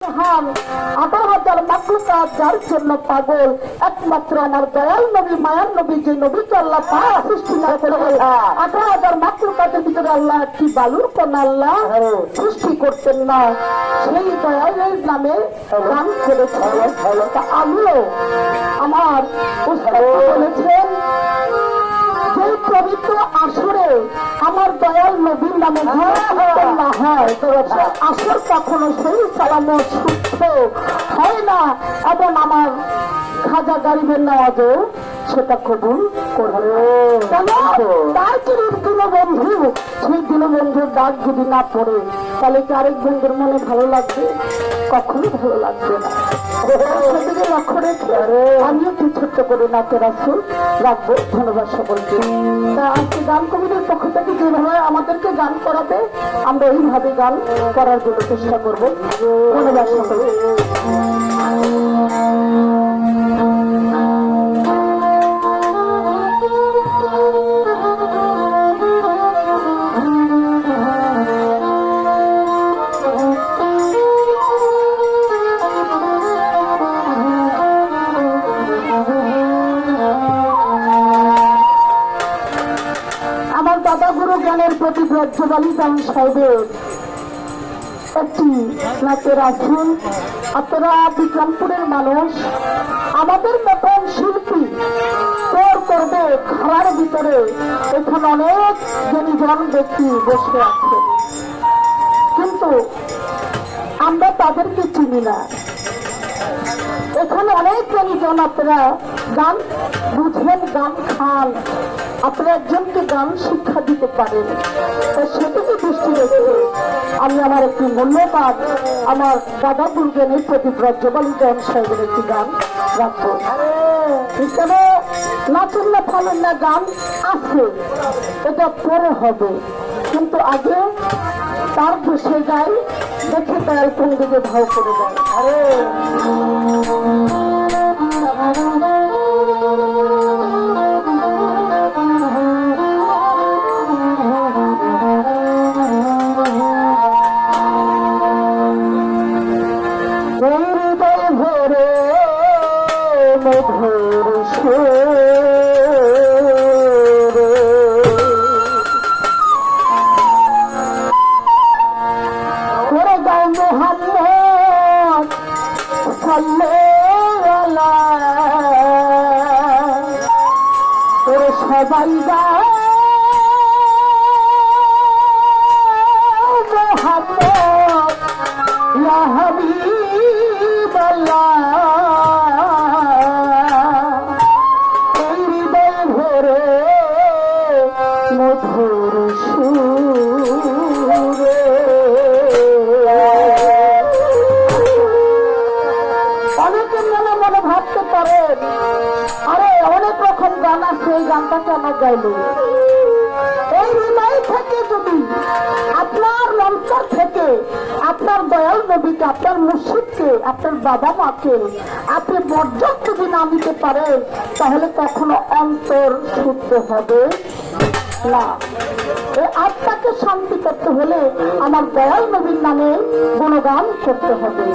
18,000 মাখলুকাত যার জন্য পাগল, একমাত্র আমার দয়াল নবী মায়ার নবী, যে নবীকে আল্লাহ পাক সৃষ্টি করেছেন। 18,000 মাখলুকাতের ভিতরে আল্লাহ একটি বালুর কণা আল্লাহ সৃষ্টি করতেন না, সেই দয়ালের নামে গান করেছেন। আমিও আমার উস্তাদ বলেছেন যে পবিত্র আসরে আমার দয়াল নবীর নামে না হয়, আসর কখনো সেই সালামত শুদ্ধ হয় না, এবং আমার খাজা গরিবের নামাজও সেটা কবুল করবে। তার দীনবন্ধু, সেই দীনবন্ধুর ডাক যদি না পড়ে তাহলে কি আরেক বন্ধুর মনে ভালো লাগবে? কখনো ভালো লাগবে না। সেদিকে লক্ষ্য রেখে আমিও কি ছোট্ট করে নাচে রাসূল রাখবো। ধন্যবাদ সকলকে। তা আজকে গান কমিটির পক্ষ থেকে যেভাবে আমাদেরকে গান করাবে, আমরা এইভাবে গান করার জন্য চেষ্টা করবো। ধন্যবাদ সকলকে। দাদা গুরু জ্ঞানের প্রতি ব্রজবালী দান সাহেবের একটি নাচের আসুন। আপনারা বিক্রমপুরের মানুষ, আমাদের মতন শিল্পী তোর করবে খাড়ার ভিতরে এখানে অনেক জন ব্যক্তি বসে আছে, কিন্তু আমরা তাদেরকে চিনি না। এখানে অনেক জন আপনারা গান বুঝেন, গান খান, আপনারা একজনকে গান শিক্ষা দিতে পারেন। সেটিকে দৃষ্টি রেখে আমি আমার একটি মূল্যবান আমার দাদা গুরুজনের প্রতি ব্রজবালী গান সাহেবের একটি গান রাখবো। এখানে নাচুন না ফালুন না গান আছে, এটা পরে হবে, কিন্তু আগে তার দেশে যাই দেখে তার কোন দিকে ভাও করে দেয়। সবাই ভরে মধুর সুরে। অনেকের মনে মনে ভাবতে পারেন, আরে অনেক রকম গান আছে, এই গানটা কেন গাইল? এই হৃদয় থেকে যদি আপনার অন্তর থেকে আপনার দয়াল নবীকে, আপনার মুর্শিদকে, আপনার বাবা মাকে আপনি বর্জন যদি না দিতে পারেন, তাহলে কখনো অন্তর শুদ্ধ হবে না। এই আত্মাকে শান্তি করতে হলে আমার দয়াল নবীর নামে গুণগান করতে হবে।